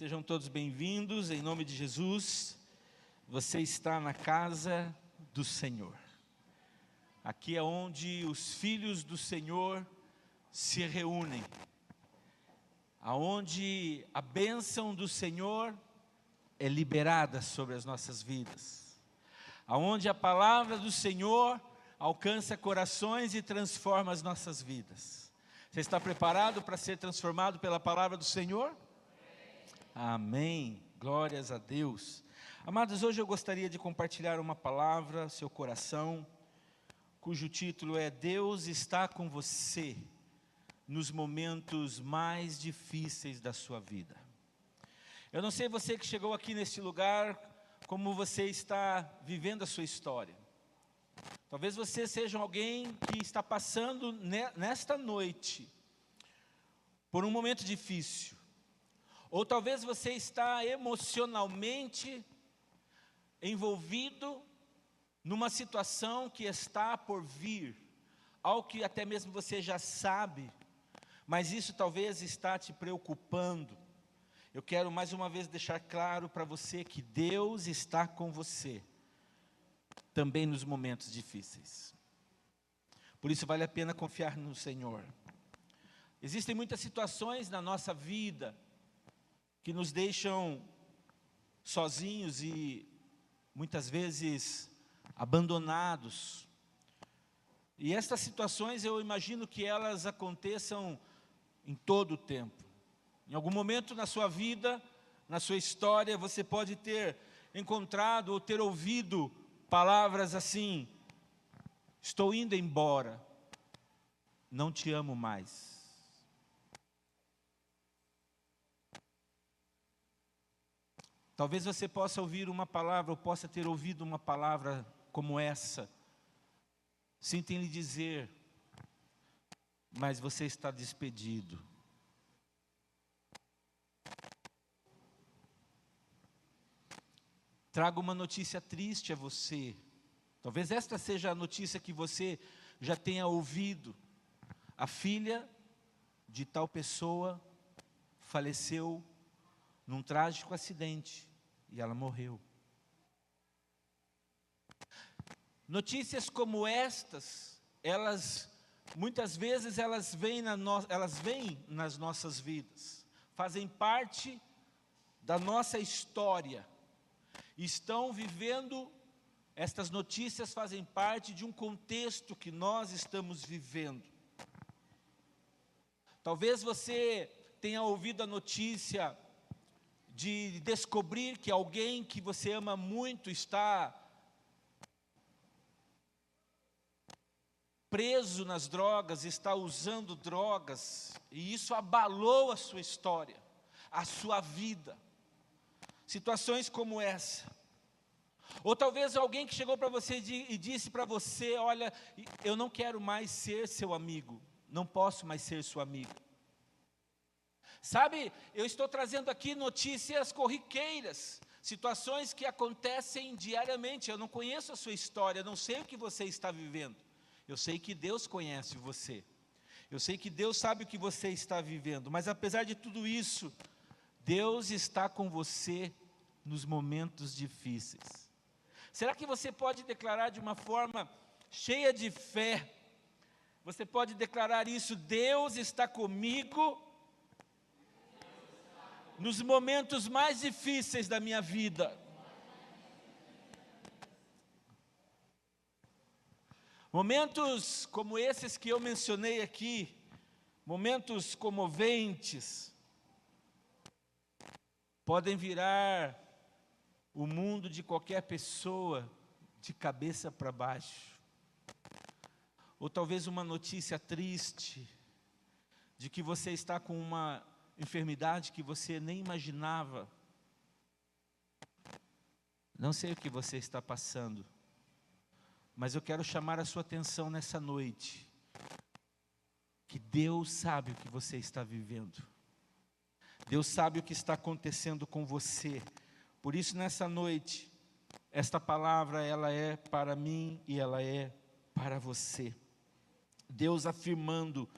Sejam todos bem-vindos, em nome de Jesus. Você está na casa do Senhor. Aqui é onde os filhos do Senhor se reúnem. Aonde a bênção do Senhor é liberada sobre as nossas vidas. Aonde a palavra do Senhor alcança corações e transforma as nossas vidas. Você está preparado para ser transformado pela palavra do Senhor? Amém. Glórias a Deus. Amados, hoje eu gostaria de compartilhar uma palavra, seu coração, cujo título é Deus está com você nos momentos mais difíceis da sua vida. Eu não sei você que chegou aqui neste lugar, como você está vivendo a sua história. Talvez você seja alguém que está passando nesta noite por um momento difícil. Ou talvez você está emocionalmente envolvido numa situação que está por vir, algo que até mesmo você já sabe, mas isso talvez está te preocupando. Eu quero mais uma vez deixar claro para você que Deus está com você, também nos momentos difíceis. Por isso vale a pena confiar no Senhor. Existem muitas situações na nossa vida que nos deixam sozinhos e muitas vezes abandonados. E estas situações eu imagino que elas aconteçam em todo o tempo. Em algum momento na sua vida, na sua história, você pode ter encontrado ou ter ouvido palavras assim: estou indo embora, não te amo mais. Talvez você possa ouvir uma palavra, ou possa ter ouvido uma palavra como essa. Sinto em lhe dizer, mas você está despedido. Trago uma notícia triste a você. Talvez esta seja a notícia que você já tenha ouvido. A filha de tal pessoa faleceu num trágico acidente. E ela morreu. Notícias como estas, muitas vezes elas vêm nas nossas vidas, fazem parte da nossa história, estão vivendo, estas notícias fazem parte de um contexto que nós estamos vivendo. Talvez você tenha ouvido a notícia de descobrir que alguém que você ama muito está preso nas drogas, está usando drogas, e isso abalou a sua história, a sua vida. Situações como essa. Ou talvez alguém que chegou para você e disse para você: olha, eu não quero mais ser seu amigo, não posso mais ser sua amiga. Sabe, eu estou trazendo aqui notícias corriqueiras, situações que acontecem diariamente. Eu não conheço a sua história, não sei o que você está vivendo. Eu sei que Deus conhece você. Eu sei que Deus sabe o que você está vivendo. Mas apesar de tudo isso, Deus está com você nos momentos difíceis. Será que você pode declarar de uma forma cheia de fé? Você pode declarar isso: Deus está comigo nos momentos mais difíceis da minha vida. Momentos como esses que eu mencionei aqui, momentos comoventes, podem virar o mundo de qualquer pessoa de cabeça para baixo. Ou talvez uma notícia triste, de que você está com uma enfermidade que você nem imaginava. Não sei o que você está passando, mas eu quero chamar a sua atenção nessa noite, que Deus sabe o que você está vivendo. Deus sabe o que está acontecendo com você. Por isso, nessa noite, esta palavra, ela é para mim e ela é para você. Deus afirmando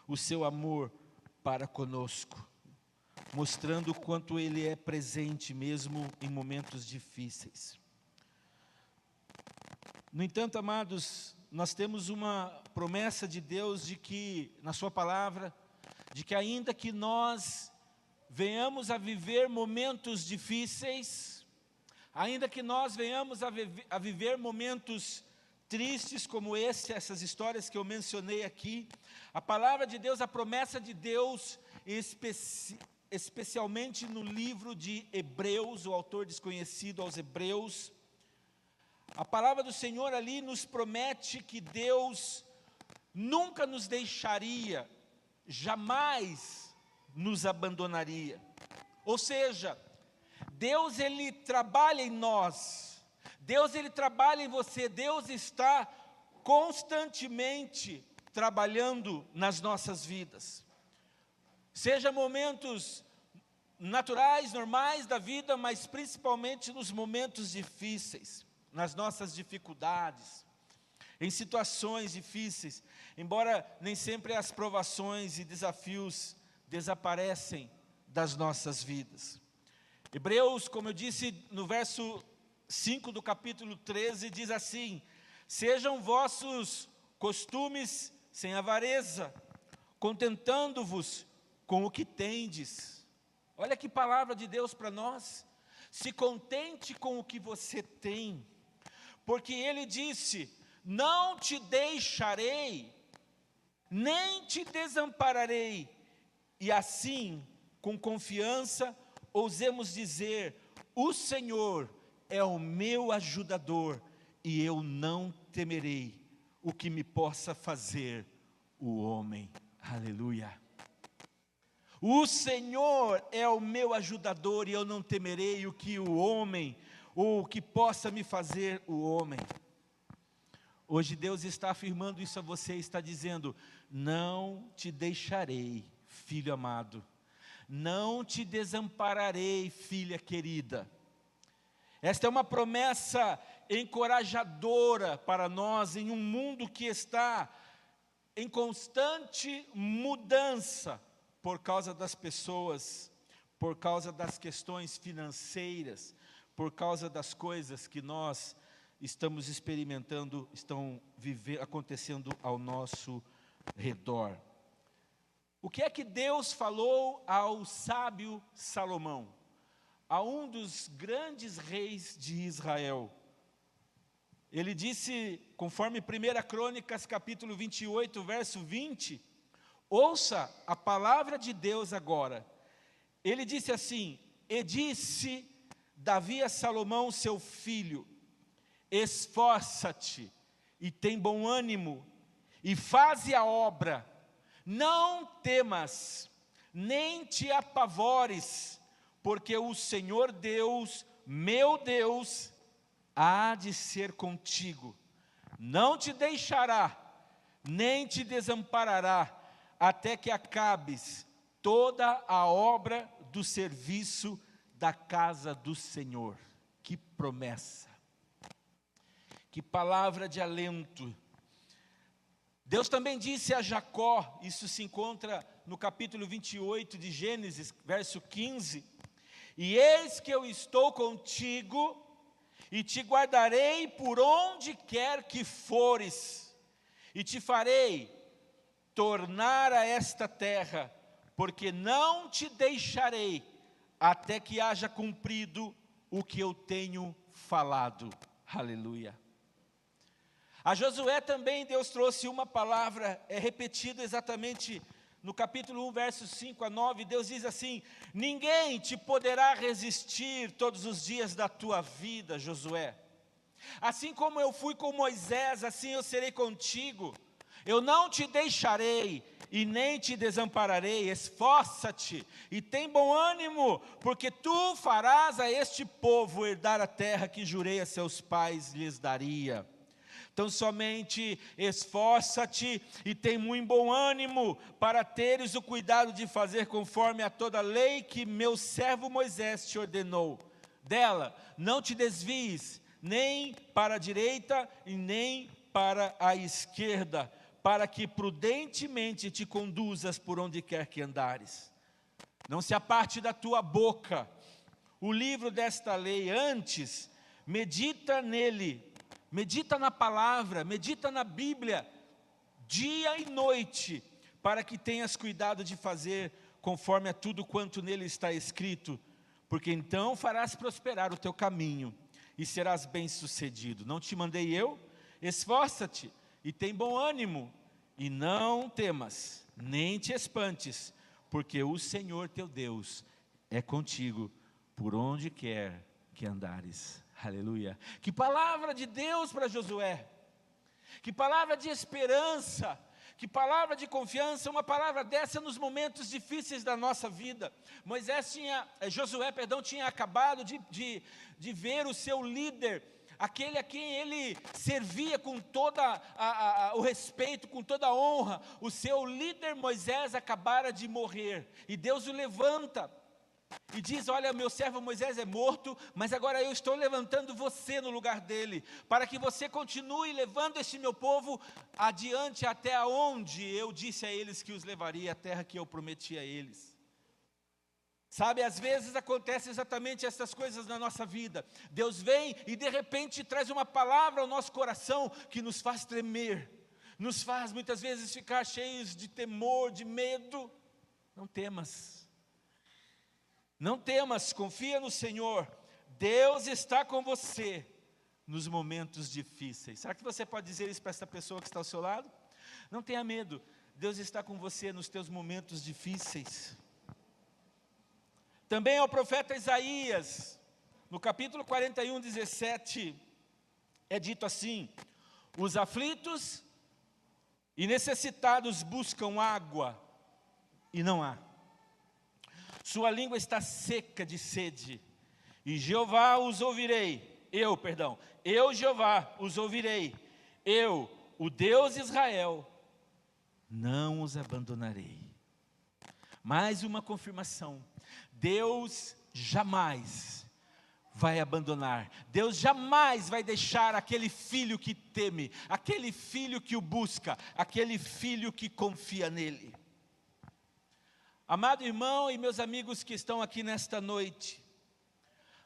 o seu amor para conosco. mostrando o quanto Ele é presente mesmo em momentos difíceis. No entanto, amados, nós temos uma promessa de Deus de que, na sua palavra, de que ainda que nós venhamos a viver momentos difíceis, ainda que nós venhamos a viver momentos tristes como essas histórias que eu mencionei aqui, a palavra de Deus, a promessa de Deus, especialmente no livro de Hebreus, o autor desconhecido aos Hebreus, a palavra do Senhor ali nos promete que Deus nunca nos deixaria, jamais nos abandonaria. Ou seja, Deus Ele trabalha em nós, Deus Ele trabalha em você, Deus está constantemente trabalhando nas nossas vidas. Seja momentos naturais, normais da vida, mas principalmente nos momentos difíceis, nas nossas dificuldades, em situações difíceis, embora nem sempre as provações e desafios desaparecem das nossas vidas. Hebreus, como eu disse no verso 5 do capítulo 13, diz assim: sejam vossos costumes sem avareza, contentando-vos com o que tendes. Olha que palavra de Deus para nós. Se contente com o que você tem, porque Ele disse: não te deixarei, nem te desampararei. E assim, com confiança, ousemos dizer: o Senhor é o meu ajudador, e eu não temerei o que me possa fazer o homem. Aleluia. O Senhor é o meu ajudador, e eu não temerei o que o homem, ou o que possa me fazer o homem. Hoje Deus está afirmando isso a você, está dizendo: não te deixarei, filho amado, não te desampararei, filha querida. Esta é uma promessa encorajadora para nós em um mundo que está em constante mudança, por causa das pessoas, por causa das questões financeiras, por causa das coisas que nós estamos experimentando, estão acontecendo ao nosso redor. O que é que Deus falou ao sábio Salomão, a um dos grandes reis de Israel? Ele disse, conforme 1 Crônicas, capítulo 28, verso 20, ouça a palavra de Deus agora. Ele disse assim: e disse Davi a Salomão, seu filho: esforça-te e tem bom ânimo, e faze a obra, não temas, nem te apavores, porque o Senhor Deus, meu Deus, há de ser contigo, não te deixará, nem te desamparará, até que acabes toda a obra do serviço da casa do Senhor. Que promessa, que palavra de alento. Deus também disse a Jacó, isso se encontra no capítulo 28 de Gênesis, verso 15: e eis que eu estou contigo, e te guardarei por onde quer que fores, e te farei tornar a esta terra, porque não te deixarei, até que haja cumprido o que eu tenho falado. Aleluia. A Josué também Deus trouxe uma palavra, é repetido exatamente no capítulo 1, versos 5 a 9, Deus diz assim: ninguém te poderá resistir todos os dias da tua vida, Josué. Assim como eu fui com Moisés, assim eu serei contigo. Eu não te deixarei e nem te desampararei. Esforça-te e tem bom ânimo, porque tu farás a este povo herdar a terra que jurei a seus pais lhes daria. Então somente esforça-te e tem muito bom ânimo, para teres o cuidado de fazer conforme a toda a lei que meu servo Moisés te ordenou. Dela não te desvies, nem para a direita e nem para a esquerda, para que prudentemente te conduzas por onde quer que andares. não se aparte da tua boca o livro desta lei, antes medita nele, medita na palavra, medita na Bíblia, dia e noite, para que tenhas cuidado de fazer conforme a tudo quanto nele está escrito, porque então farás prosperar o teu caminho e serás bem-sucedido. Não te mandei eu? Esforça-te e tem bom ânimo, e não temas, nem te espantes, porque o Senhor teu Deus é contigo, por onde quer que andares. Aleluia. Que palavra de Deus para Josué, que palavra de esperança, que palavra de confiança, uma palavra dessa nos momentos difíceis da nossa vida. Josué tinha acabado de ver o seu líder, aquele a quem ele servia com todo o respeito, com toda a honra. O seu líder Moisés acabara de morrer, e Deus o levanta e diz: olha, meu servo Moisés é morto, mas agora eu estou levantando você no lugar dele, para que você continue levando este meu povo adiante, até aonde eu disse a eles que os levaria, a terra que eu prometi a eles. Sabe, às vezes acontece exatamente essas coisas na nossa vida. Deus vem e de repente traz uma palavra ao nosso coração que nos faz tremer, nos faz muitas vezes ficar cheios de temor, de medo. Não temas. Não temas, confia no Senhor. Deus está com você nos momentos difíceis. Será que você pode dizer isso para essa pessoa que está ao seu lado? Não tenha medo, Deus está com você nos teus momentos difíceis. Também ao profeta Isaías, no capítulo 41, 17, é dito assim: os aflitos e necessitados buscam água, e não há. Sua língua está seca de sede, e Jeová os ouvirei, eu Jeová os ouvirei, eu, o Deus Israel, não os abandonarei. Mais uma confirmação: Deus jamais vai abandonar, Deus jamais vai deixar aquele filho que teme, aquele filho que o busca, aquele filho que confia nele. Amado irmão e meus amigos que estão aqui nesta noite,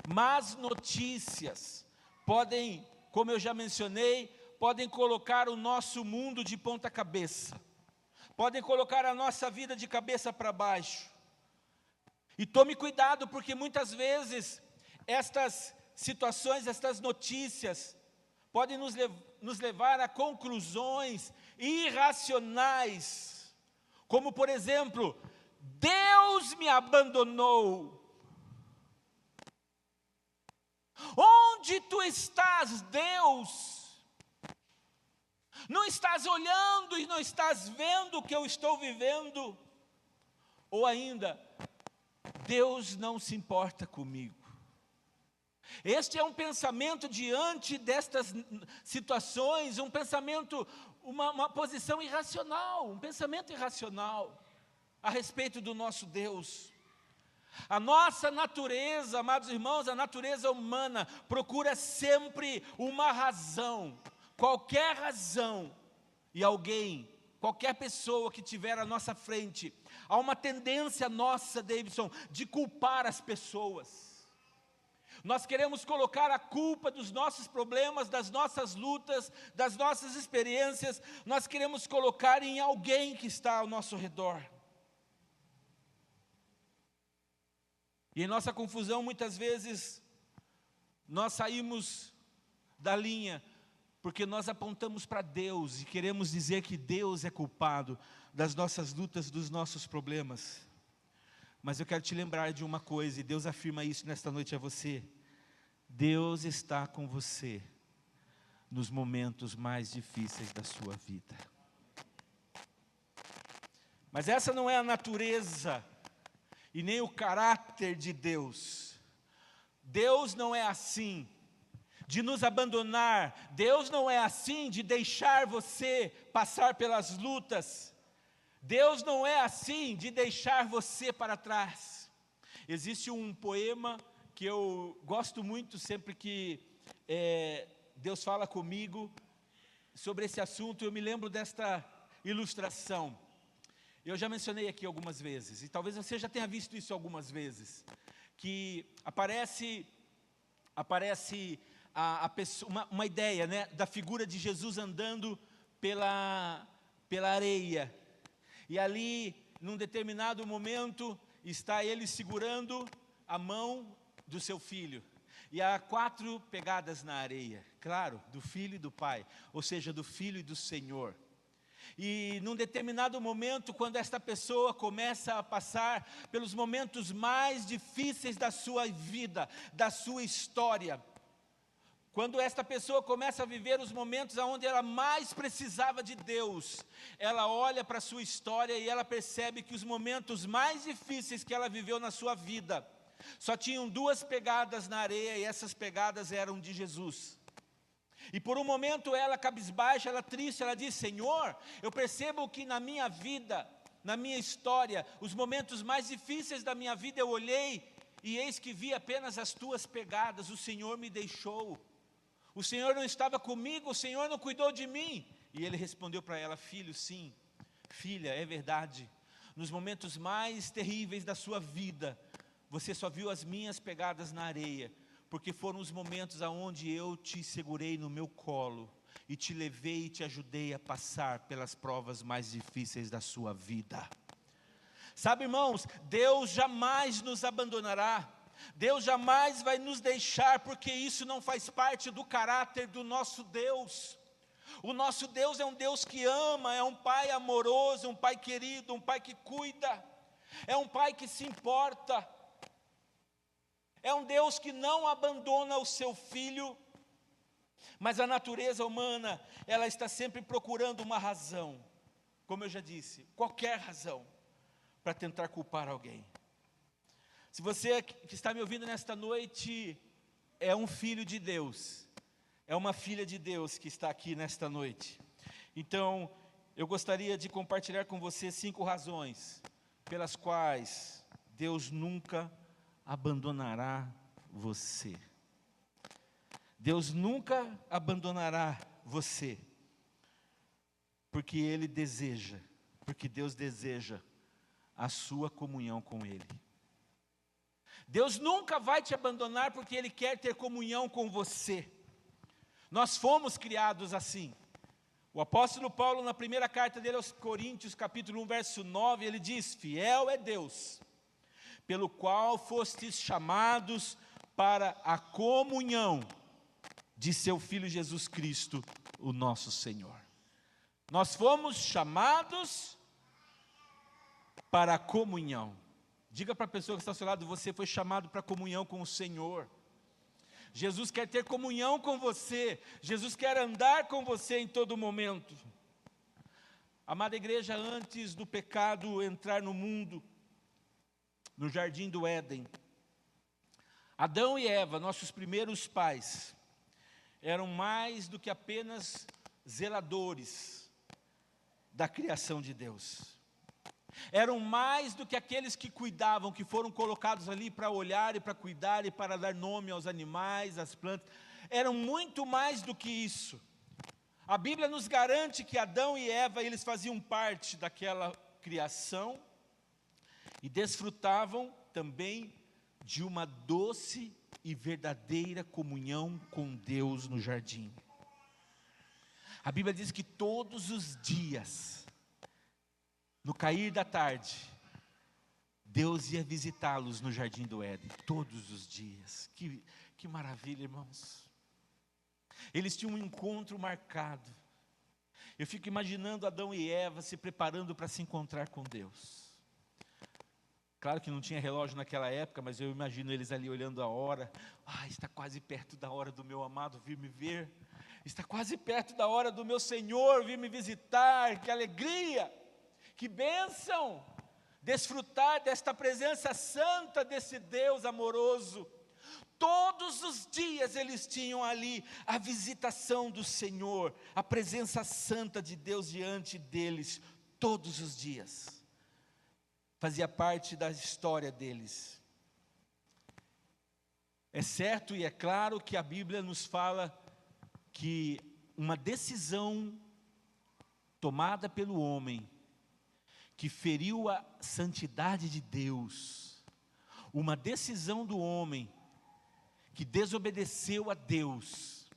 más notícias podem, como eu já mencionei, podem colocar o nosso mundo de ponta cabeça, podem colocar a nossa vida de cabeça para baixo. E tome cuidado, porque muitas vezes estas situações, estas notícias podem nos levar a conclusões irracionais, como por exemplo: Deus me abandonou. Onde tu estás, Deus? Não estás olhando e não estás vendo o que eu estou vivendo? Ou ainda: Deus não se importa comigo. Este é um pensamento diante destas situações, um pensamento, uma posição irracional, um pensamento irracional a respeito do nosso Deus. A nossa natureza, amados irmãos, a natureza humana procura sempre uma razão, qualquer razão, e alguém, qualquer pessoa que tiver à nossa frente, há uma tendência nossa, Davidson, de culpar as pessoas. Nós queremos colocar a culpa dos nossos problemas, das nossas lutas, das nossas experiências, nós queremos colocar em alguém que está ao nosso redor. E em nossa confusão, muitas vezes, nós saímos da linha, porque nós apontamos para Deus e queremos dizer que Deus é culpado das nossas lutas, dos nossos problemas. Mas eu quero te lembrar de uma coisa, e Deus afirma isso nesta noite a você: Deus está com você nos momentos mais difíceis da sua vida. Mas essa não é a natureza e nem o caráter de Deus. Deus não é assim de nos abandonar. Deus não é assim de deixar você passar pelas lutas. Deus não é assim de deixar você para trás. Existe um poema que eu gosto muito sempre que Deus fala comigo sobre esse assunto. Eu me lembro desta ilustração. Eu já mencionei aqui algumas vezes, e talvez você já tenha visto isso algumas vezes, que aparece a pessoa, uma ideia, né, da figura de Jesus andando pela areia, e ali, num determinado momento, está ele segurando a mão do seu filho, e há 4 pegadas na areia, claro, do filho e do pai, ou seja, do filho e do Senhor. E num determinado momento, quando esta pessoa começa a passar pelos momentos mais difíceis da sua vida, da sua história, quando esta pessoa começa a viver os momentos onde ela mais precisava de Deus, ela olha para a sua história e ela percebe que os momentos mais difíceis que ela viveu na sua vida, só tinham 2 pegadas na areia, e essas pegadas eram de Jesus. E por um momento ela cabisbaixa, ela triste, ela diz: Senhor, eu percebo que na minha vida, na minha história, os momentos mais difíceis da minha vida eu olhei, e eis que vi apenas as tuas pegadas, o Senhor me deixou, o Senhor não estava comigo, o Senhor não cuidou de mim. E ele respondeu para ela: filho, sim, filha, é verdade, nos momentos mais terríveis da sua vida, você só viu as minhas pegadas na areia, porque foram os momentos onde eu te segurei no meu colo, e te levei e te ajudei a passar pelas provas mais difíceis da sua vida. Sabe, irmãos, Deus jamais nos abandonará, Deus jamais vai nos deixar, porque isso não faz parte do caráter do nosso Deus. O nosso Deus é um Deus que ama, é um Pai amoroso, um Pai querido, um Pai que cuida, é um Pai que se importa. É um Deus que não abandona o seu filho, mas a natureza humana, ela está sempre procurando uma razão, como eu já disse, qualquer razão, para tentar culpar alguém. Se você que está me ouvindo nesta noite, é um filho de Deus, é uma filha de Deus que está aqui nesta noite, então, eu gostaria de compartilhar com você 5 razões, pelas quais Deus nunca abandonará você. Deus nunca abandonará você, porque Ele deseja, porque Deus deseja a sua comunhão com Ele. Deus nunca vai te abandonar, porque Ele quer ter comunhão com você. Nós fomos criados assim. O apóstolo Paulo, na primeira carta dele aos Coríntios, capítulo 1, verso 9, ele diz: fiel é Deus, pelo qual fostes chamados para a comunhão de seu Filho Jesus Cristo, o nosso Senhor. Nós fomos chamados para a comunhão. Diga para a pessoa que está ao seu lado: você foi chamado para a comunhão com o Senhor. Jesus quer ter comunhão com você, Jesus quer andar com você em todo momento. Amada igreja, antes do pecado entrar no mundo, no jardim do Éden, Adão e Eva, nossos primeiros pais, eram mais do que apenas zeladores da criação de Deus. Eram mais do que aqueles que cuidavam, que foram colocados ali para olhar e para cuidar e para dar nome aos animais, às plantas. Eram muito mais do que isso. A Bíblia nos garante que Adão e Eva, eles faziam parte daquela criação e desfrutavam também de uma doce e verdadeira comunhão com Deus no jardim. A Bíblia diz que todos os dias, no cair da tarde, Deus ia visitá-los no jardim do Éden, todos os dias. Que maravilha, irmãos. Eles tinham um encontro marcado. Eu fico imaginando Adão e Eva se preparando para se encontrar com Deus. Claro que não tinha relógio naquela época, mas eu imagino eles ali olhando a hora. Está quase perto da hora do meu amado vir me ver. Está quase perto da hora do meu Senhor vir me visitar. Que alegria, que bênção, desfrutar desta presença santa desse Deus amoroso. Todos os dias eles tinham ali a visitação do Senhor, a presença santa de Deus diante deles, todos os dias. Fazia parte da história deles. É certo e é claro que a Bíblia nos fala que uma decisão tomada pelo homem, que feriu a santidade de Deus, uma decisão do homem que desobedeceu a Deus,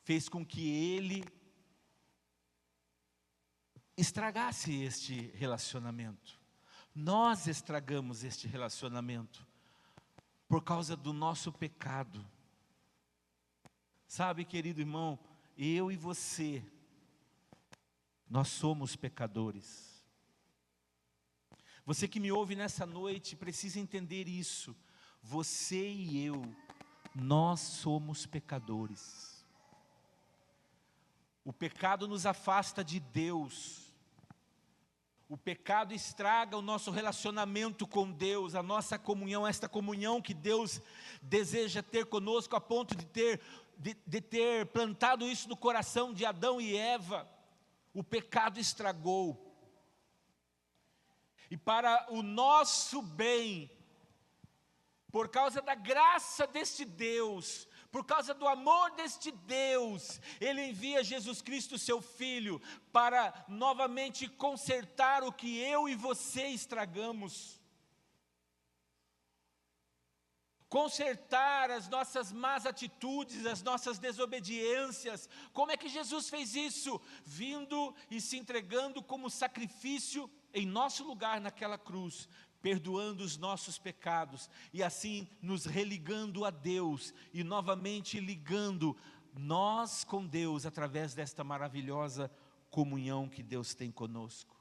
fez com que ele estragasse este relacionamento. Nós estragamos este relacionamento por causa do nosso pecado. Sabe, querido irmão, eu e você, nós somos pecadores. Você que me ouve nessa noite precisa entender isso. Você e eu, nós somos pecadores. O pecado nos afasta de Deus. O pecado estraga o nosso relacionamento com Deus, a nossa comunhão, esta comunhão que Deus deseja ter conosco, a ponto de ter plantado isso no coração de Adão e Eva. O pecado estragou. E para o nosso bem, por causa da graça deste Deus, por causa do amor deste Deus, Ele envia Jesus Cristo, seu Filho, para novamente consertar o que eu e você estragamos. Consertar as nossas más atitudes, as nossas desobediências. Como é que Jesus fez isso? Vindo e se entregando como sacrifício em nosso lugar naquela cruz, perdoando os nossos pecados, e assim nos religando a Deus, e novamente ligando nós com Deus, através desta maravilhosa comunhão que Deus tem conosco.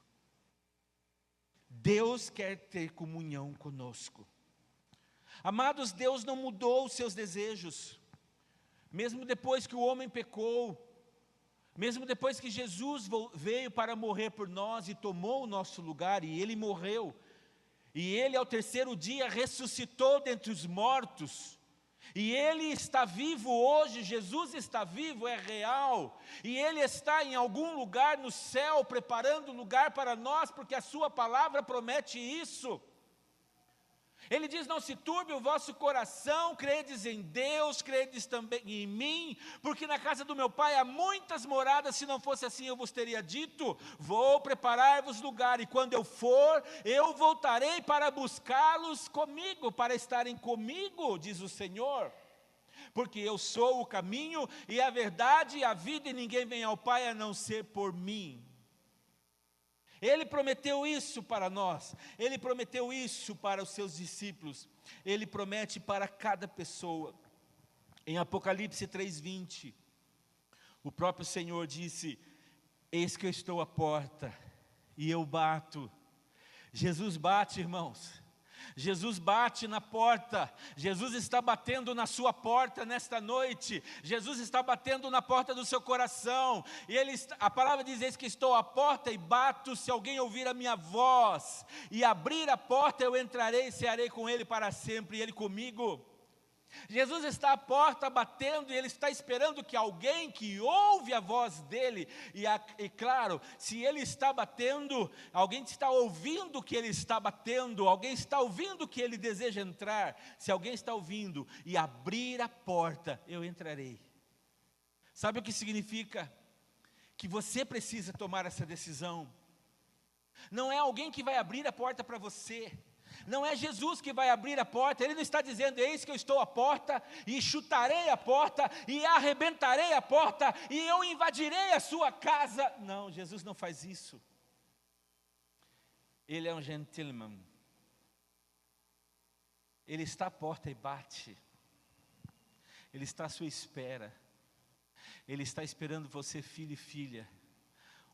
Deus quer ter comunhão conosco. Amados, Deus não mudou os seus desejos, mesmo depois que o homem pecou, mesmo depois que Jesus veio para morrer por nós e tomou o nosso lugar, e Ele morreu, e Ele ao terceiro dia ressuscitou dentre os mortos, e Ele está vivo hoje, Jesus está vivo, é real, e Ele está em algum lugar no céu, preparando lugar para nós, porque a sua palavra promete isso. Ele diz: não se turbe o vosso coração, credes em Deus, credes também em mim, porque na casa do meu Pai há muitas moradas, se não fosse assim eu vos teria dito, vou preparar-vos lugar, e quando eu for, eu voltarei para buscá-los comigo, para estarem comigo, diz o Senhor, porque eu sou o caminho, e a verdade, e a vida, e ninguém vem ao Pai a não ser por mim. Ele prometeu isso para nós, Ele prometeu isso para os seus discípulos, Ele promete para cada pessoa. Em Apocalipse 3:20, o próprio Senhor disse: eis que eu estou à porta, e eu bato. Jesus bate, irmãos. Jesus bate na porta, Jesus está batendo na sua porta nesta noite, Jesus está batendo na porta do seu coração, e a palavra diz: eis que estou à porta e bato, se alguém ouvir a minha voz, e abrir a porta, eu entrarei e cearei com ele para sempre, e ele comigo. Jesus está à porta batendo, e Ele está esperando que alguém que ouve a voz dEle, e claro, se Ele está batendo, alguém está ouvindo que Ele está batendo, alguém está ouvindo que Ele deseja entrar, se alguém está ouvindo e abrir a porta, eu entrarei. Sabe o que significa? Que você precisa tomar essa decisão. Não é alguém que vai abrir a porta para você, não é Jesus que vai abrir a porta. Ele não está dizendo: eis que eu estou à porta, e chutarei a porta, e arrebentarei a porta, e eu invadirei a sua casa. Não, Jesus não faz isso. Ele é um gentleman. Ele está à porta e bate. Ele está à sua espera. Ele está esperando você, filho e filha,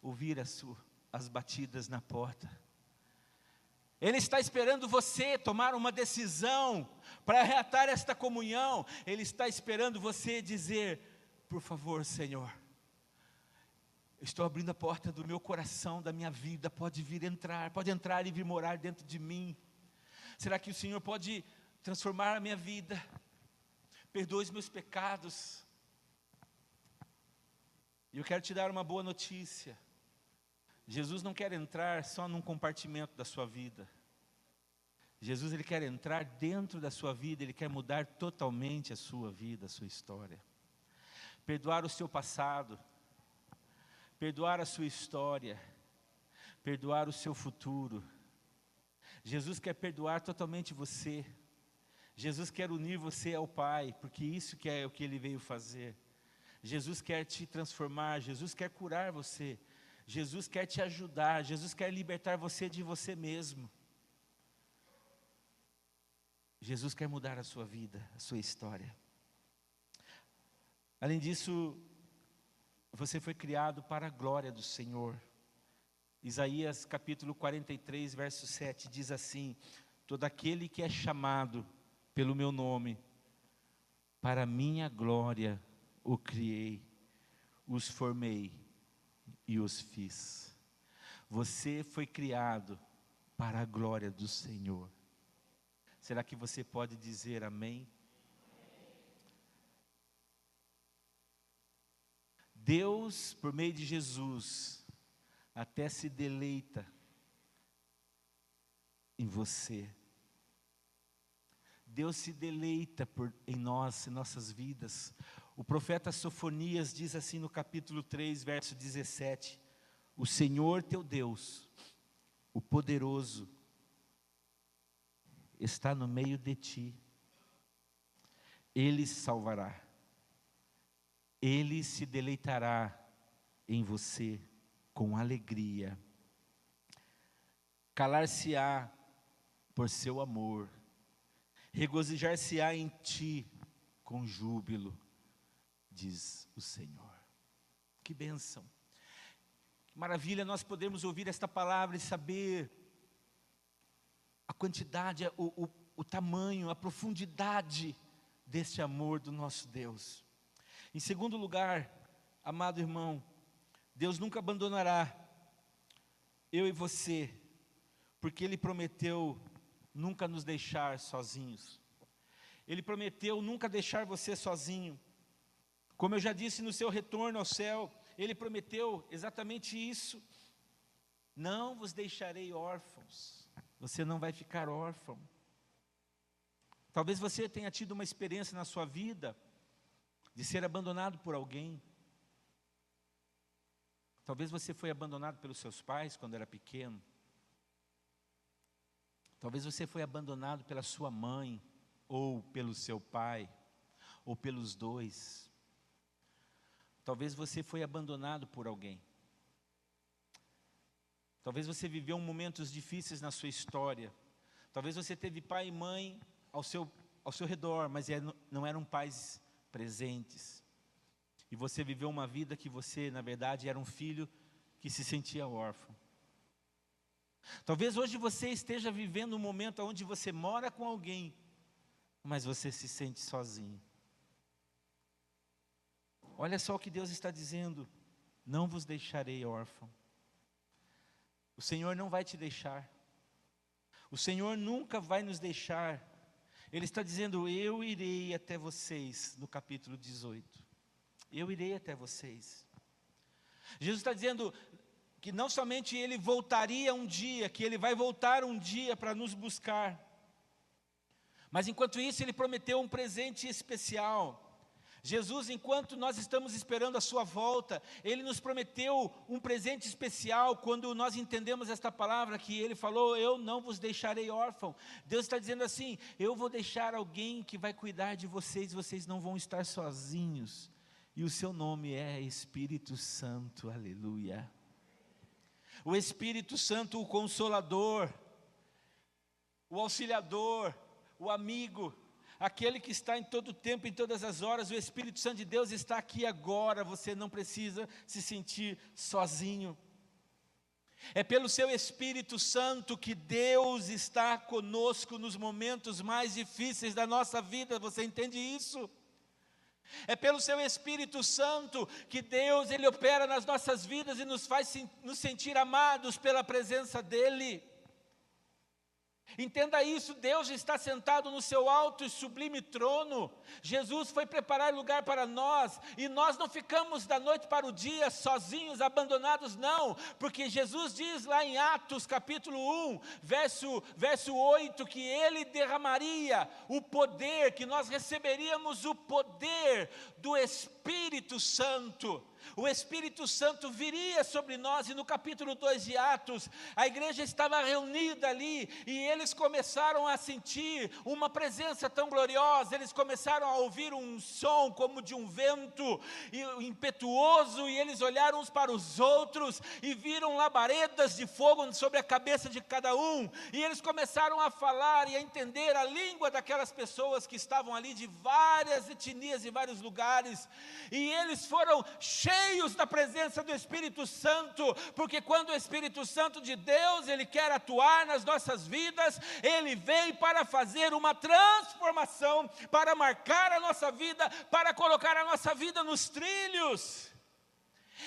ouvir as batidas na porta. Ele está esperando você tomar uma decisão para reatar esta comunhão. Ele está esperando você dizer: por favor, Senhor, estou abrindo a porta do meu coração, da minha vida, pode entrar e vir morar dentro de mim. Será que o Senhor pode transformar a minha vida? Perdoe os meus pecados. E eu quero te dar uma boa notícia. Jesus não quer entrar só num compartimento da sua vida. Jesus, Ele quer entrar dentro da sua vida, Ele quer mudar totalmente a sua vida, a sua história. Perdoar o seu passado, perdoar a sua história, perdoar o seu futuro. Jesus quer perdoar totalmente você. Jesus quer unir você ao Pai, porque isso que é o que Ele veio fazer. Jesus quer te transformar, Jesus quer curar você. Jesus quer te ajudar, Jesus quer libertar você de você mesmo. Jesus quer mudar a sua vida, a sua história. Além disso, você foi criado para a glória do Senhor. Isaías capítulo 43, verso 7 diz assim: todo aquele que é chamado pelo meu nome, para minha glória o criei, os formei e os fiz. Você foi criado para a glória do Senhor. Será que você pode dizer amém? Deus, por meio de Jesus, até se deleita em você. Deus se deleita em nós, em nossas vidas. O profeta Sofonias diz assim no capítulo 3, verso 17: o Senhor teu Deus, o poderoso, está no meio de ti. Ele salvará. Ele se deleitará em você com alegria. Calar-se-á por seu amor. Regozijar-se-á em ti com júbilo, diz o Senhor. Que bênção. Que maravilha nós podemos ouvir esta palavra e saber a quantidade, o tamanho, a profundidade deste amor do nosso Deus. Em segundo lugar, amado irmão, Deus nunca abandonará eu e você, porque Ele prometeu nunca nos deixar sozinhos. Ele prometeu nunca deixar você sozinho. Como eu já disse no seu retorno ao céu, Ele prometeu exatamente isso. Não vos deixarei órfãos. Você não vai ficar órfão. Talvez você tenha tido uma experiência na sua vida de ser abandonado por alguém. Talvez você foi abandonado pelos seus pais quando era pequeno. Talvez você foi abandonado pela sua mãe, ou pelo seu pai, ou pelos dois. Talvez você foi abandonado por alguém. Talvez você viveu momentos difíceis na sua história. Talvez você teve pai e mãe ao seu redor, mas não eram pais presentes. E você viveu uma vida que você, na verdade, era um filho que se sentia órfão. Talvez hoje você esteja vivendo um momento onde você mora com alguém, mas você se sente sozinho. Olha só o que Deus está dizendo: não vos deixarei órfão. O Senhor não vai te deixar. O Senhor nunca vai nos deixar. Ele está dizendo: eu irei até vocês, no capítulo 18. Eu irei até vocês. Jesus está dizendo que não somente Ele voltaria um dia, que Ele vai voltar um dia para nos buscar, mas enquanto isso Ele prometeu um presente especial. Jesus, enquanto nós estamos esperando a sua volta, Ele nos prometeu um presente especial. Quando nós entendemos esta palavra que Ele falou: eu não vos deixarei órfão. Deus está dizendo assim: eu vou deixar alguém que vai cuidar de vocês, vocês não vão estar sozinhos. E o seu nome é Espírito Santo, aleluia. O Espírito Santo, o Consolador, o Auxiliador, o Amigo, aquele que está em todo tempo, em todas as horas. O Espírito Santo de Deus está aqui agora. Você não precisa se sentir sozinho. É pelo seu Espírito Santo que Deus está conosco nos momentos mais difíceis da nossa vida. Você entende isso? É pelo seu Espírito Santo que Deus, Ele opera nas nossas vidas e nos faz nos sentir amados pela presença dEle. Entenda isso: Deus está sentado no seu alto e sublime trono. Jesus foi preparar lugar para nós, e nós não ficamos da noite para o dia sozinhos, abandonados, não, porque Jesus diz lá em Atos capítulo 1, verso 8, que Ele derramaria o poder, que nós receberíamos o poder do Espírito Santo. o Espírito Santo viria sobre nós. E no capítulo 2 de Atos, a igreja estava reunida ali, e eles começaram a sentir uma presença tão gloriosa, eles começaram a ouvir um som como de um vento impetuoso, e eles olharam uns para os outros, e viram labaredas de fogo sobre a cabeça de cada um, e eles começaram a falar e a entender a língua daquelas pessoas que estavam ali, de várias etnias e vários lugares, e eles foram cheios da presença do Espírito Santo, porque quando o Espírito Santo de Deus, ele quer atuar nas nossas vidas, ele vem para fazer uma transformação, para marcar a nossa vida, para colocar a nossa vida nos trilhos.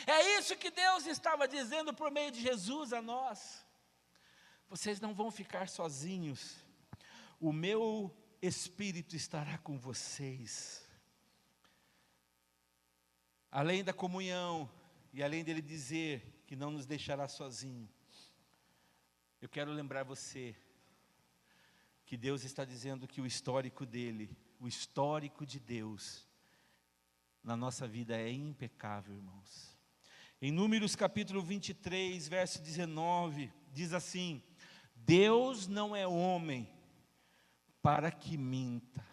É isso que Deus estava dizendo por meio de Jesus a nós. Vocês não vão ficar sozinhos, o meu Espírito estará com vocês. Além da comunhão, e além dele dizer que não nos deixará sozinho, eu quero lembrar você, que Deus está dizendo que o histórico dele, o histórico de Deus, na nossa vida é impecável, irmãos. Em Números capítulo 23, verso 19, diz assim: Deus não é homem para que minta.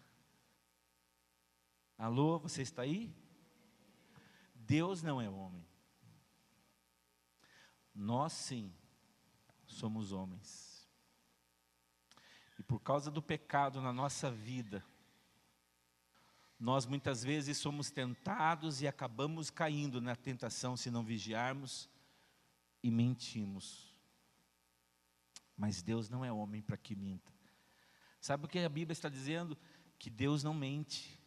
Alô, você está aí? Deus não é homem. Nós sim, somos homens. E por causa do pecado na nossa vida, nós muitas vezes somos tentados e acabamos caindo na tentação se não vigiarmos e mentimos. Mas Deus não é homem para que minta. Sabe o que a Bíblia está dizendo? Que Deus não mente.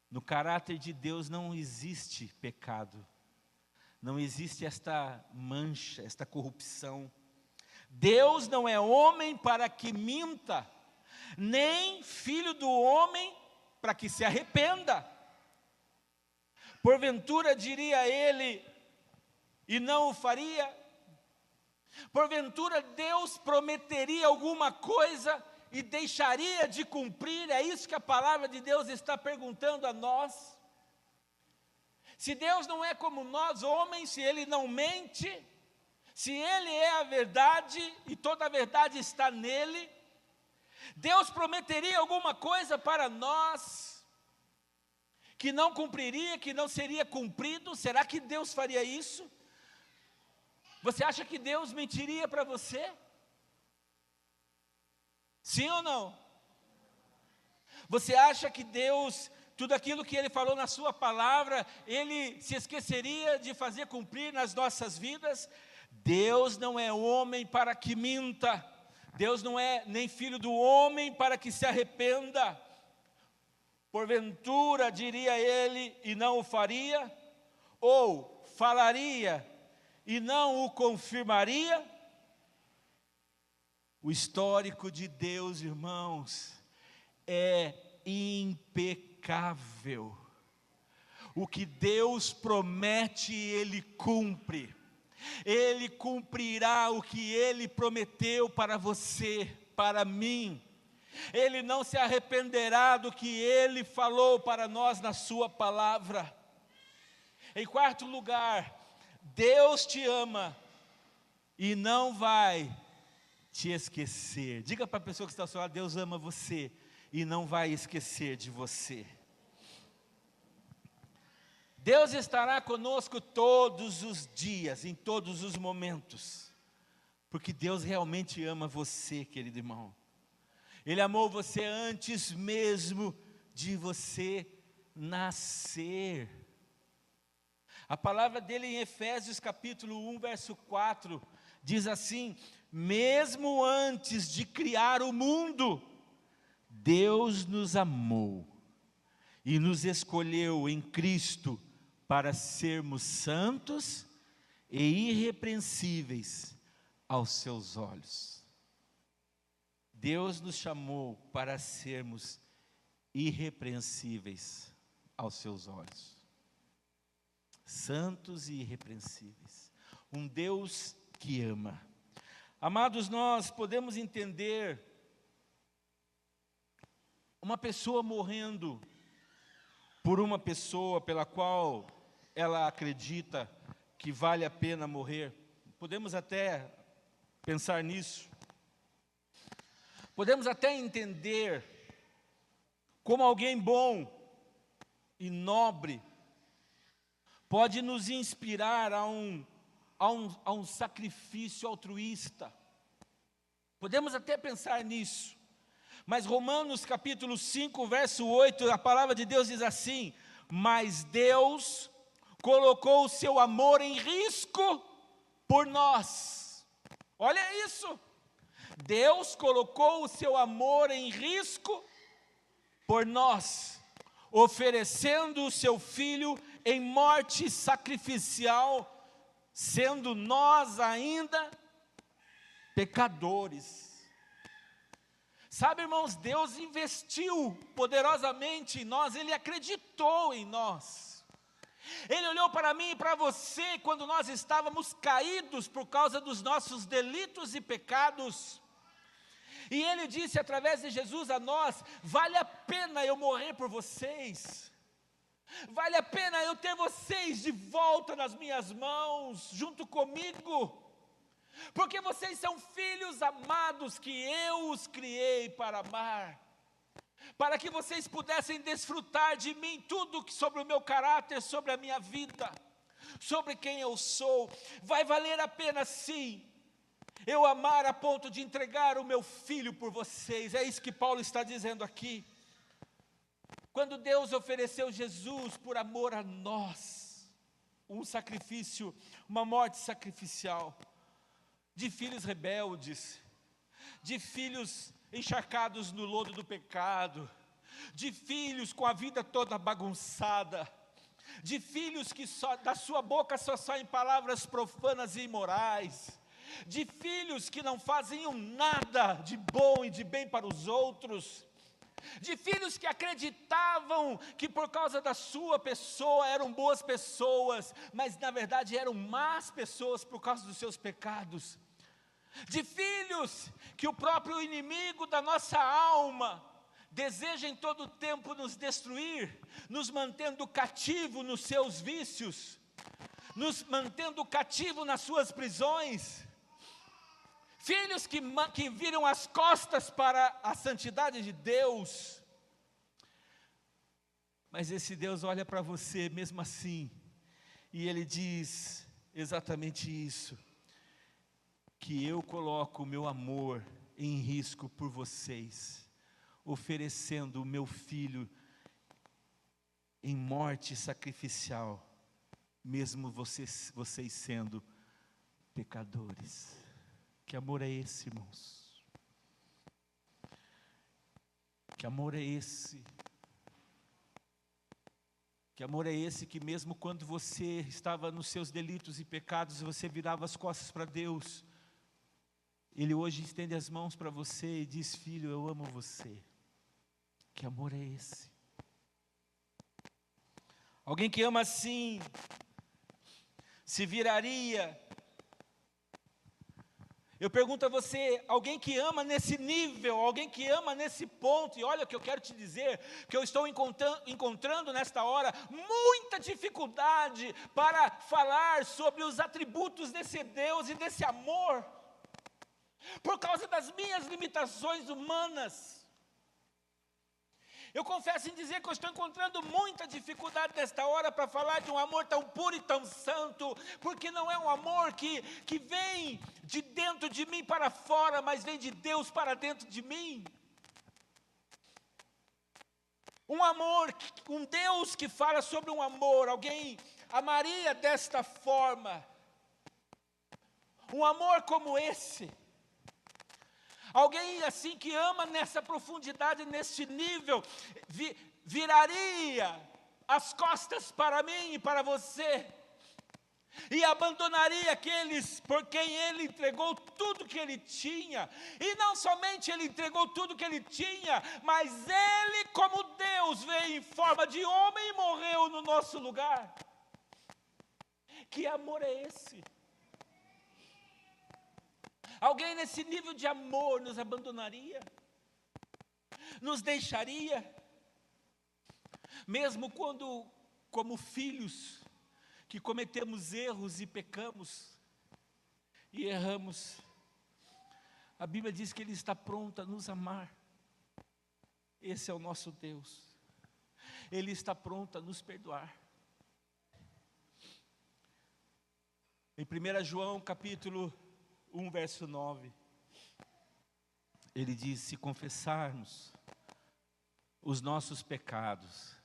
No caráter de Deus não existe pecado, não existe esta mancha, esta corrupção. Deus não é homem para que minta, nem filho do homem para que se arrependa. Porventura diria ele, e não o faria? Porventura Deus prometeria alguma coisa e deixaria de cumprir? É isso que a palavra de Deus está perguntando a nós. Se Deus não é como nós homens, se Ele não mente, se Ele é a verdade e toda a verdade está nele, Deus prometeria alguma coisa para nós que não cumpriria, que não seria cumprido? Será que Deus faria isso? Você acha que Deus mentiria para você? Sim ou não? Você acha que Deus, tudo aquilo que Ele falou na sua palavra, Ele se esqueceria de fazer cumprir nas nossas vidas? Deus não é homem para que minta. Deus não é nem filho do homem para que se arrependa. Porventura diria ele e não o faria? Ou falaria e não o confirmaria? O histórico de Deus, irmãos, é impecável. O que Deus promete, Ele cumpre. Ele cumprirá o que Ele prometeu para você, para mim. Ele não se arrependerá do que Ele falou para nós na sua palavra. Em quarto lugar, Deus te ama e não vai te esquecer. Diga para a pessoa que está ao seu lado: Deus ama você e não vai esquecer de você. Deus estará conosco todos os dias, em todos os momentos, porque Deus realmente ama você, querido irmão. Ele amou você antes mesmo de você nascer. A palavra dele em Efésios capítulo 1, verso 4, diz assim: mesmo antes de criar o mundo, Deus nos amou e nos escolheu em Cristo para sermos santos e irrepreensíveis aos seus olhos. Deus nos chamou para sermos irrepreensíveis aos seus olhos. Santos e irrepreensíveis. Um Deus que ama. Amados, nós podemos entender uma pessoa morrendo por uma pessoa pela qual ela acredita que vale a pena morrer? Podemos até pensar nisso. Podemos até entender como alguém bom e nobre pode nos inspirar a um sacrifício altruísta. Podemos até pensar nisso. Mas Romanos capítulo 5, verso 8, a palavra de Deus diz assim: mas Deus colocou o seu amor em risco por nós. Olha isso. Deus colocou o seu amor em risco por nós, oferecendo o seu Filho em morte sacrificial, sendo nós ainda pecadores. Sabe, irmãos, Deus investiu poderosamente em nós, Ele acreditou em nós. Ele olhou para mim e para você quando nós estávamos caídos por causa dos nossos delitos e pecados. E Ele disse através de Jesus a nós: vale a pena eu morrer por vocês. Vale a pena eu ter vocês de volta nas minhas mãos, junto comigo. Porque vocês são filhos amados que eu os criei para amar, para que vocês pudessem desfrutar de mim tudo sobre o meu caráter, sobre a minha vida, sobre quem eu sou. Vai valer a pena sim, eu amar a ponto de entregar o meu filho por vocês. É isso que Paulo está dizendo aqui. Quando Deus ofereceu Jesus por amor a nós, um sacrifício, uma morte sacrificial, de filhos rebeldes, de filhos encharcados no lodo do pecado, de filhos com a vida toda bagunçada, de filhos que da sua boca só saem palavras profanas e imorais, de filhos que não fazem nada de bom e de bem para os outros, de filhos que acreditavam que por causa da sua pessoa eram boas pessoas, mas na verdade eram más pessoas por causa dos seus pecados, de filhos que o próprio inimigo da nossa alma deseja em todo o tempo nos destruir, nos mantendo cativo nos seus vícios, nos mantendo cativo nas suas prisões, filhos que viram as costas para a santidade de Deus. Mas esse Deus olha para você mesmo assim, e Ele diz exatamente isso: que eu coloco o meu amor em risco por vocês, oferecendo o meu filho em morte sacrificial, mesmo vocês sendo pecadores. Que amor é esse, irmãos? Que amor é esse? Que amor é esse que mesmo quando você estava nos seus delitos e pecados, você virava as costas para Deus, Ele hoje estende as mãos para você e diz: filho, eu amo você. Que amor é esse? Alguém que ama assim, se viraria. Eu pergunto a você, alguém que ama nesse nível, alguém que ama nesse ponto, e olha o que eu quero te dizer, que eu estou encontrando nesta hora muita dificuldade para falar sobre os atributos desse Deus e desse amor, por causa das minhas limitações humanas. Eu confesso em dizer que eu estou encontrando muita dificuldade nesta hora para falar de um amor tão puro e tão santo, porque não é um amor que vem de dentro de mim para fora, mas vem de Deus para dentro de mim. Um amor, um Deus que fala sobre um amor, alguém amaria desta forma, um amor como esse. Alguém assim que ama nessa profundidade, neste nível, viraria as costas para mim e para você, e abandonaria aqueles por quem Ele entregou tudo que Ele tinha, e não somente Ele entregou tudo que Ele tinha, mas Ele como Deus veio em forma de homem e morreu no nosso lugar. Que amor é esse? Alguém nesse nível de amor nos abandonaria? Nos deixaria? Mesmo quando, como filhos, que cometemos erros e pecamos, e erramos, a Bíblia diz que Ele está pronto a nos amar. Esse é o nosso Deus. Ele está pronto a nos perdoar. Em 1 João capítulo 1, verso 9, ele diz: se confessarmos os nossos pecados,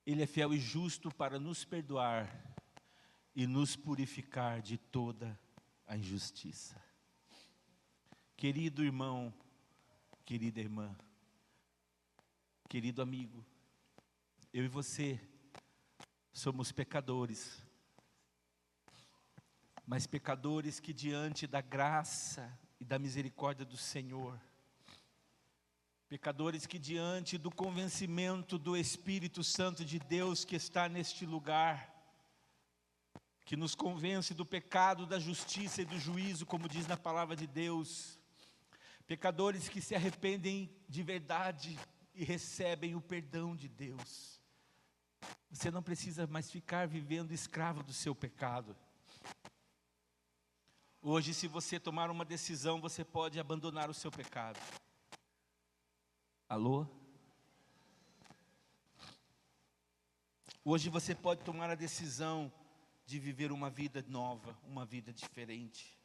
Ele é fiel e justo para nos perdoar e nos purificar de toda a injustiça. Querido irmão, querida irmã, querido amigo, eu e você somos pecadores, mas pecadores que diante da graça e da misericórdia do Senhor, pecadores que diante do convencimento do Espírito Santo de Deus que está neste lugar, que nos convence do pecado, da justiça e do juízo, como diz na palavra de Deus, pecadores que se arrependem de verdade e recebem o perdão de Deus. Você não precisa mais ficar vivendo escravo do seu pecado. Hoje, se você tomar uma decisão, você pode abandonar o seu pecado. Alô? Hoje você pode tomar a decisão de viver uma vida nova, uma vida diferente.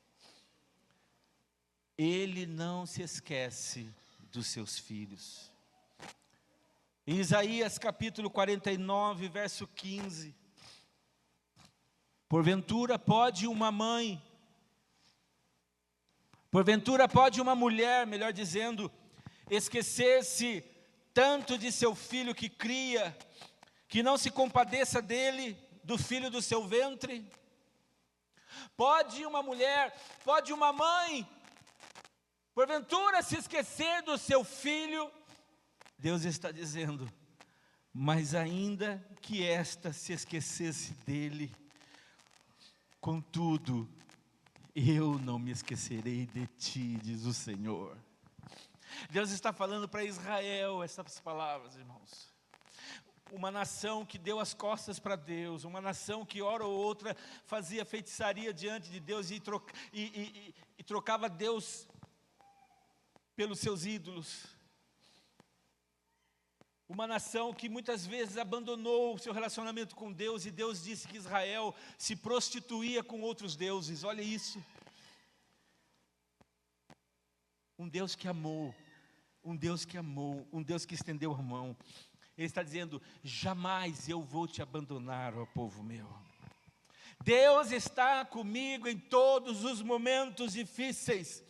Ele não se esquece dos seus filhos. Em Isaías capítulo 49, verso 15. Porventura pode uma mulher, melhor dizendo, esquecer-se tanto de seu filho que cria, que não se compadeça dele, do filho do seu ventre? Pode uma mulher, pode uma mãe, porventura se esquecer do seu filho? Deus está dizendo, mas ainda que esta se esquecesse dele, contudo, eu não me esquecerei de ti, diz o Senhor. Deus está falando para Israel essas palavras, irmãos. Uma nação que deu as costas para Deus, uma nação que hora ou outra fazia feitiçaria diante de Deus e trocava Deus pelos seus ídolos. Uma nação que muitas vezes abandonou o seu relacionamento com Deus, e Deus disse que Israel se prostituía com outros deuses. Olha isso. Um Deus que amou, um Deus que amou, um Deus que estendeu a mão. Ele está dizendo, jamais eu vou te abandonar, ó povo meu. Deus está comigo em todos os momentos difíceis.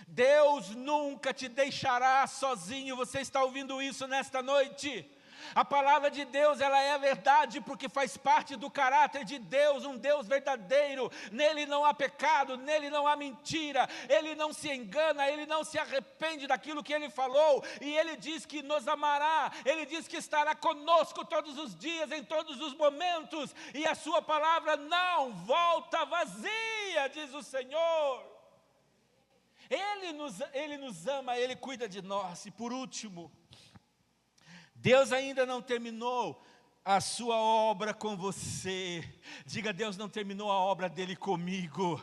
Deus nunca te deixará sozinho. Você está ouvindo isso nesta noite? A palavra de Deus, ela é a verdade, porque faz parte do caráter de Deus, um Deus verdadeiro. Nele não há pecado, nele não há mentira, Ele não se engana, Ele não se arrepende daquilo que Ele falou, e Ele diz que nos amará, Ele diz que estará conosco todos os dias, em todos os momentos, e a sua palavra não volta vazia, diz o Senhor. Ele nos ama, Ele cuida de nós. E por último, Deus ainda não terminou a sua obra com você. Diga, Deus não terminou a obra dele comigo.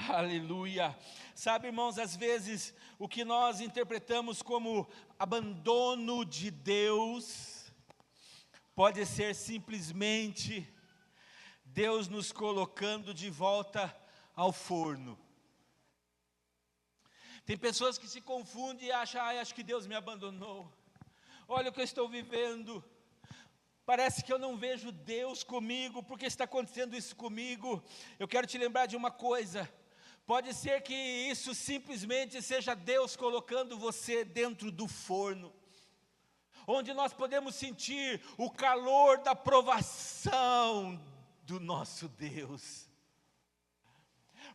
Aleluia. Sabe, irmãos, às vezes o que nós interpretamos como abandono de Deus pode ser simplesmente Deus nos colocando de volta ao forno. Tem pessoas que se confundem e acham, acho que Deus me abandonou. Olha o que eu estou vivendo. Parece que eu não vejo Deus comigo, porque está acontecendo isso comigo. Eu quero te lembrar de uma coisa. Pode ser que isso simplesmente seja Deus colocando você dentro do forno, onde nós podemos sentir o calor da provação do nosso Deus.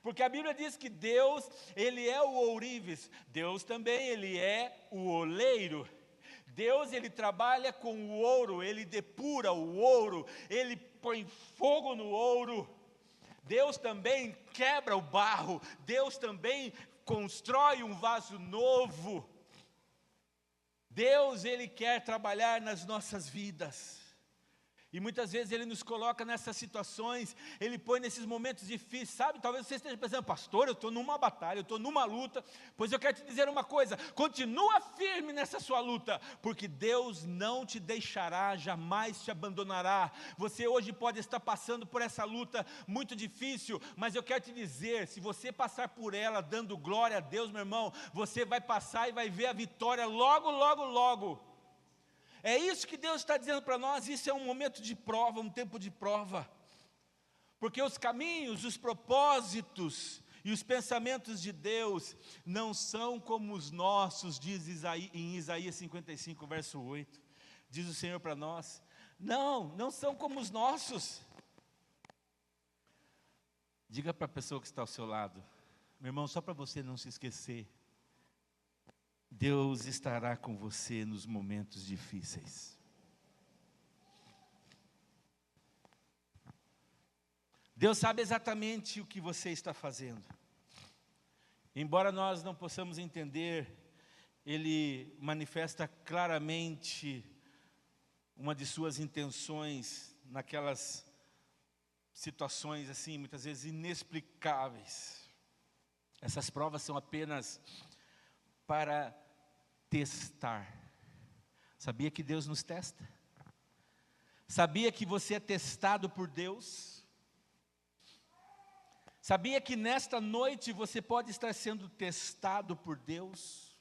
Porque a Bíblia diz que Deus, Ele é o ourives, Deus também, Ele é o oleiro. Deus, Ele trabalha com o ouro, Ele depura o ouro, Ele põe fogo no ouro. Deus também quebra o barro, Deus também constrói um vaso novo. Deus, Ele quer trabalhar nas nossas vidas. E muitas vezes Ele nos coloca nessas situações, Ele põe nesses momentos difíceis, sabe? Talvez você esteja pensando, pastor, eu estou numa batalha, eu estou numa luta. Pois eu quero te dizer uma coisa, continua firme nessa sua luta, porque Deus não te deixará, jamais te abandonará. Você hoje pode estar passando por essa luta muito difícil, mas eu quero te dizer, se você passar por ela dando glória a Deus, meu irmão, você vai passar e vai ver a vitória logo, logo, logo. É isso que Deus está dizendo para nós, isso é um momento de prova, um tempo de prova. Porque os caminhos, os propósitos e os pensamentos de Deus não são como os nossos, diz em Isaías 55, verso 8. Diz o Senhor para nós, não são como os nossos. Diga para a pessoa que está ao seu lado, meu irmão, só para você não se esquecer, Deus estará com você nos momentos difíceis. Deus sabe exatamente o que você está fazendo. Embora nós não possamos entender, Ele manifesta claramente uma de suas intenções naquelas situações assim, muitas vezes inexplicáveis. Essas provas são apenas para testar. Sabia que Deus nos testa? Sabia que você é testado por Deus? Sabia que nesta noite você pode estar sendo testado por Deus?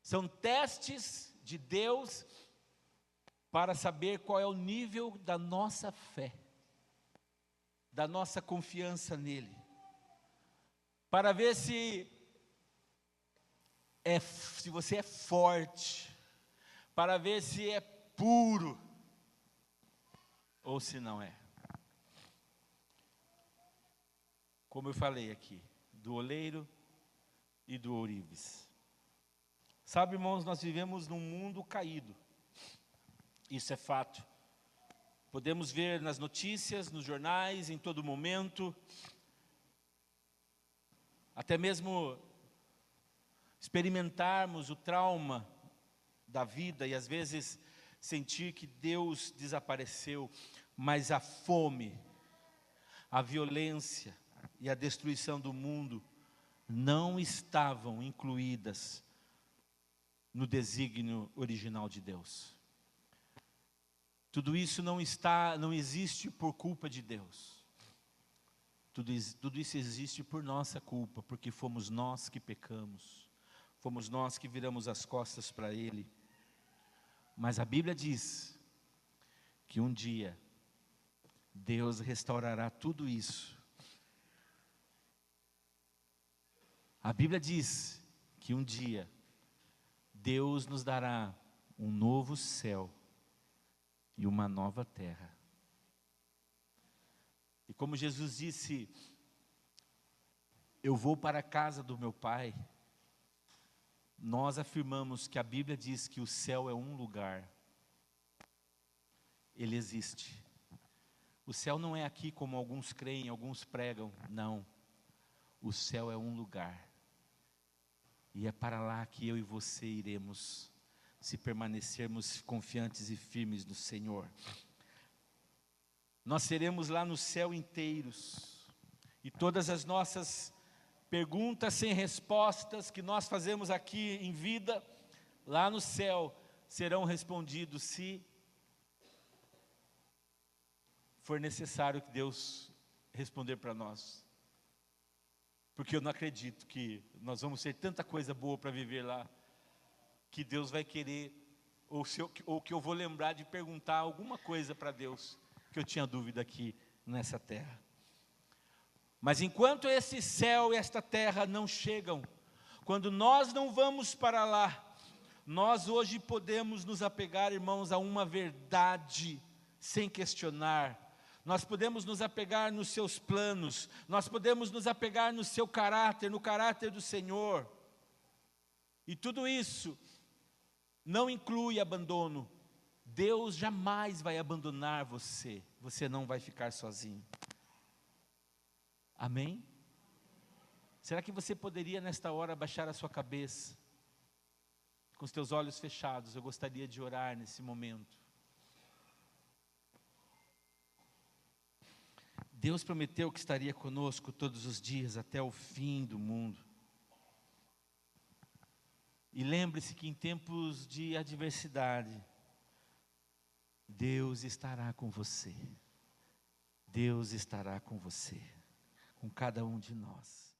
São testes de Deus para saber qual é o nível da nossa fé, da nossa confiança nele. Para ver se você é forte, para ver se é puro, ou se não é. Como eu falei aqui, do oleiro e do ourives. Sabe, irmãos, nós vivemos num mundo caído, isso é fato. Podemos ver nas notícias, nos jornais, em todo momento, até mesmo experimentarmos o trauma da vida e às vezes sentir que Deus desapareceu, mas a fome, a violência e a destruição do mundo não estavam incluídas no desígnio original de Deus. Tudo isso não existe por culpa de Deus. Tudo isso existe por nossa culpa, porque fomos nós que pecamos, fomos nós que viramos as costas para Ele. Mas a Bíblia diz que um dia Deus restaurará tudo isso. A Bíblia diz que um dia Deus nos dará um novo céu e uma nova terra. E como Jesus disse, eu vou para a casa do meu Pai, nós afirmamos que a Bíblia diz que o céu é um lugar. Ele existe. O céu não é aqui como alguns creem, alguns pregam, não. O céu é um lugar. E é para lá que eu e você iremos, se permanecermos confiantes e firmes no Senhor. Nós seremos lá no céu inteiros, e todas as nossas perguntas sem respostas que nós fazemos aqui em vida, lá no céu serão respondidos, se for necessário que Deus responder para nós. Porque eu não acredito que nós vamos ter tanta coisa boa para viver lá, que Deus vai querer, ou que eu vou lembrar de perguntar alguma coisa para Deus, que eu tinha dúvida aqui nessa terra. Mas enquanto esse céu e esta terra não chegam, quando nós não vamos para lá, nós hoje podemos nos apegar, irmãos, a uma verdade sem questionar. Nós podemos nos apegar nos seus planos, nós podemos nos apegar no seu caráter, no caráter do Senhor. E tudo isso não inclui abandono. Deus jamais vai abandonar você, você não vai ficar sozinho. Amém? Será que você poderia nesta hora baixar a sua cabeça? com os teus olhos fechados, eu gostaria de orar nesse momento. Deus prometeu que estaria conosco todos os dias até o fim do mundo. E lembre-se que em tempos de adversidade, Deus estará com você. Deus estará com você, com cada um de nós.